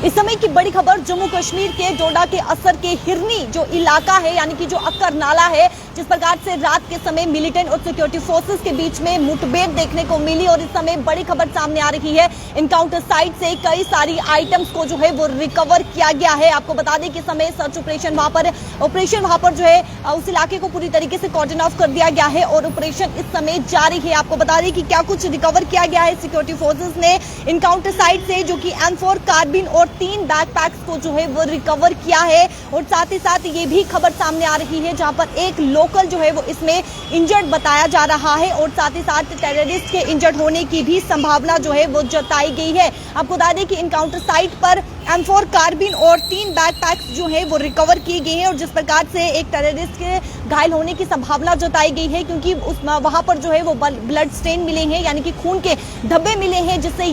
इस समय की बड़ी खबर जम्मू कश्मीर के डोडा के असर के हिरनी जो इलाका है यानी कि जो अक्कर नाला है, जिस प्रकार से रात के समय मिलिटेंट और सिक्योरिटी फोर्सेस के बीच में मुठभेड़ देखने को मिली और इस समय बड़ी खबर सामने आ रही है। इनकाउंटर साइट से कई सारी आइटम्स को जो है वो रिकवर किया गया है। आपको बता दें कि समय सर्च ऑपरेशन वहां पर जो है उस इलाके को पूरी तरीके से कॉर्डन ऑफ कर दिया गया है और ऑपरेशन इस समय जारी है। आपको बता दें कि क्या कुछ रिकवर किया गया है सिक्योरिटी फोर्सेस ने इनकाउंटर साइट से, जो कि M4 कार्बिन और 3 बैकपैक्स को जो है वो रिकवर किया है। और साथ ही साथ ये भी खबर सामने आ रही है जहां पर एक लोकल जो है वो इसमें इंजर्ड बताया जा रहा है और साथ ही साथ टेररिस्ट के इंजर्ड होने की भी संभावना जो है वो जताई गई है। आपको बता दें कि इनकाउंटर साइट पर M4 कार्बिन और 3 बैकपैक्स जो है वो रिकवर किए गए हैं और जिस प्रकार से एक टेररिस्ट के घायल होने की संभावना जताई गई है, क्योंकि वहां पर जो है वो ब्लड स्टेन मिले हैं यानी कि खून के धब्बे मिले हैं, जिससे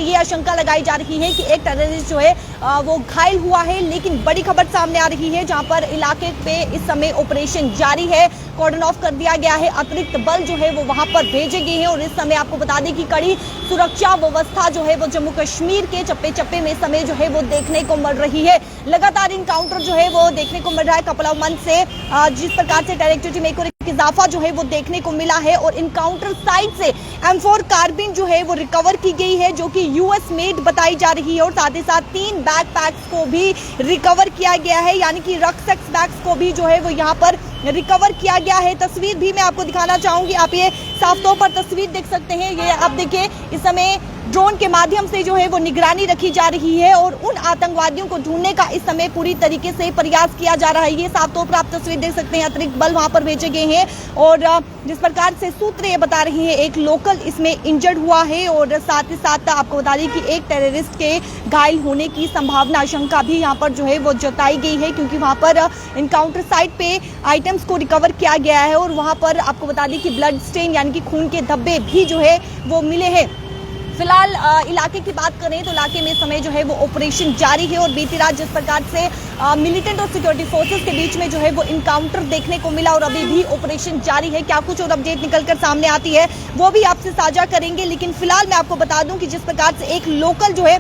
ये आशंका लगाई जा रही है कि एक टेररिस्ट जो है वो घायल हुआ है। लेकिन बड़ी खबर सामने आ रही है जहां पर इलाके पे इस समय ऑपरेशन जारी है, कॉर्डन ऑफ कर दिया गया है, अतिरिक्त बल जो है वो वहां पर भेजे गए हैं और इस समय आपको बता दें कि कड़ी सुरक्षा व्यवस्था जो है वो जम्मू कश्मीर के चप्पे चप्पे में समय जो है वो देखने को मिल रही है। लगातार इनकाउंटर जो है वो देखने को मिल रहा है। कपल ऑफ मंथ से जिस प्रकार से टेररिस्टिविटी में एक इजाफा जो है वो देखने को मिला है और इनकाउंटर साइट से M4 कार्बिन जो है वो रिकवर की गई है, जो कि US मेड बताई जा रही है और साथ ही साथ 3 बैकपैक्स को भी रिकवर किया गया है, यानी कि रक्सैक बैग्स को भी जो है वो यहाँ पर रिकवर किया गया है। तस्वीर भी मैं आपको दिखाना चाहूंगी, आप ये साफ तौर पर तस्वीर देख सकते हैं। ये आप देखिए, इस समय ड्रोन के माध्यम से जो है वो निगरानी रखी जा रही है और उन आतंकवादियों को ढूंढने का इस समय पूरी तरीके से प्रयास किया जा रहा है। ये साफ तौर पर आप तस्वीर देख सकते हैं, अतिरिक्त बल वहां पर भेजे गए हैं और जिस प्रकार से सूत्र ये बता रही है एक लोकल इसमें इंजर्ड हुआ है और साथ ही साथ आपको बता दें कि एक टेररिस्ट के घायल होने की संभावना आशंका भी यहाँ पर जो है वो जताई गई है, क्योंकि वहां पर इनकाउंटर साइट पे आइटम्स को रिकवर किया गया है और वहां पर आपको बता दें कि ब्लड स्टेन यानी कि खून के धब्बे भी जो है वो मिले हैं। फिलहाल इलाके की बात करें तो इलाके में समय जो है वो ऑपरेशन जारी है और बीती रात जिस प्रकार से मिलिटेंट और सिक्योरिटी फोर्सेस के बीच में जो है वो इनकाउंटर देखने को मिला और अभी भी ऑपरेशन जारी है। क्या कुछ और अपडेट निकलकर सामने आती है वो भी आपसे साझा करेंगे, लेकिन फिलहाल मैं आपको बता दूं कि जिस प्रकार से एक लोकल जो है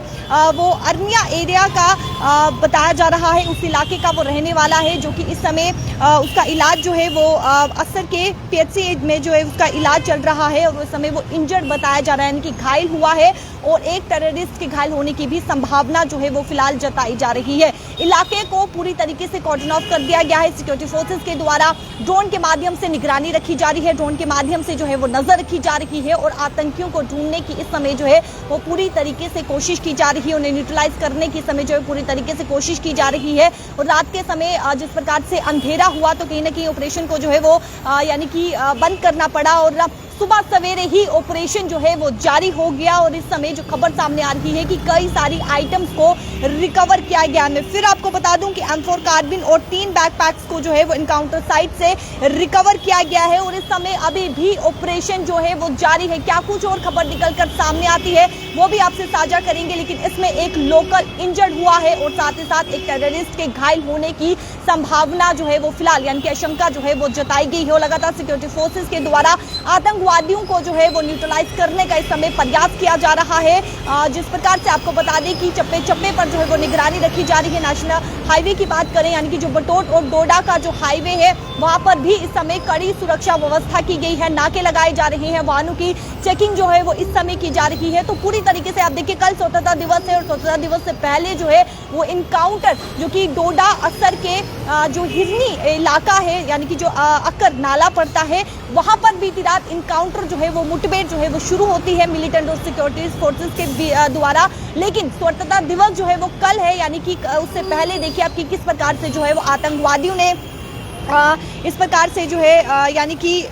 वो अरनिया एरिया का बताया जा रहा है, उस इलाके का वो रहने वाला है, जो कि इस समय उसका इलाज जो है वो असर के PHC में जो है उसका इलाज चल रहा है और उस समय वो इंजर्ड बताया जा रहा है, यानी कि घायल हुआ है और एक टेररिस्ट के घायल होने की भी संभावना जो है वो फिलहाल जताई जा रही है। इलाके को पूरी तरीके से कॉर्डन ऑफ कर दिया गया है। सिक्योरिटी फोर्सेस के द्वारा ड्रोन के माध्यम से निगरानी रखी जा रही है, ड्रोन के माध्यम से जो है वो नजर रखी जा रही है और आतंकियों को ढूंढने की इस समय जो है वो पूरी तरीके से कोशिश की जा रही है, उन्हें न्यूट्रलाइज करने की समय जो है पूरी तरीके से कोशिश की जा रही है। और रात के समय जिस प्रकार से अंधेरा हुआ तो कहीं ना कहीं ऑपरेशन को जो है वो यानी कि बंद करना पड़ा और सुबह सवेरे ही ऑपरेशन जो है वो जारी हो गया और इस समय जो खबर सामने आ रही है कि कई सारी आइटम्स को रिकवर किया गया। मैं फिर आपको बता दूं कि M4 कार्बिन और 3 बैकपैक्स को जो है वो इनकाउंटर साइट से रिकवर किया गया है और इस समय अभी भी ऑपरेशन जो है वो जारी है। क्या कुछ और खबर निकलकर सामने आती है वो भी आपसे साझा करेंगे, लेकिन इसमें एक लोकल इंजर्ड हुआ है और साथ ही साथ एक टेररिस्ट के घायल होने की संभावना जो है वो फिलहाल यानी कि आशंका जो है वो जताई गई है। लगातार सिक्योरिटी फोर्सेस के द्वारा आतंकवादियों को जो है वो न्यूट्रलाइज करने का इस समय प्रयास किया जा रहा है। जिस प्रकार से आपको बता दें कि चप्पे चप्पे पर जो है वो निगरानी रखी जा रही है। नेशनल हाईवे की बात करें यानी कि जो बटोट और डोडा का जो हाईवे है वहां पर भी इस समय कड़ी सुरक्षा व्यवस्था की गई है, नाके लगाए जा रहे हैं, वाहनों की चेकिंग जो है वो इस समय की जा रही है। तो पूरी तरीके से आप देखिए, कल स्वतंत्रता दिवस है और स्वतंत्रता दिवस से पहले जो है वो इनकाउंटर जो कि डोडा असर के जो हिरनी इलाका है यानी कि जो अक्कर नाला पड़ता है वहां पर बीती रात इनकाउंटर जो है वो मुठभेड़ जो है वो शुरू होती है मिलिटेंट और सिक्योरिटी फोर्सेस के द्वारा। लेकिन स्वतंत्रता दिवस जो है वो कल है, यानी कि उससे पहले देखिए आप कि किस प्रकार से जो है वो आतंकवादियों ने इस प्रकार से जो है यानी कि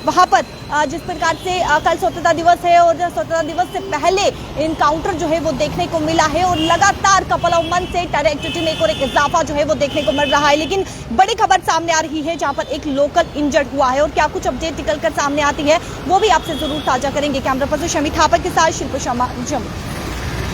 वहां पर जिस प्रकार से कल स्वतंत्रता दिवस है और स्वतंत्रता दिवस से पहले इनकाउंटर जो है वो देखने को मिला है और लगातार कपल ऑफ मंथ से टेरर एक्टिविटी में एक और एक इजाफा जो है वो देखने को मिल रहा है। लेकिन बड़ी खबर सामने आ रही है जहां पर एक लोकल इंजर्ड हुआ है और क्या कुछ अपडेट निकलकर सामने आती है वो भी आपसे जरूर साझा करेंगे। कैमरा पर्सन शमी थापा के साथ शिल्प शर्मा, जम्मू।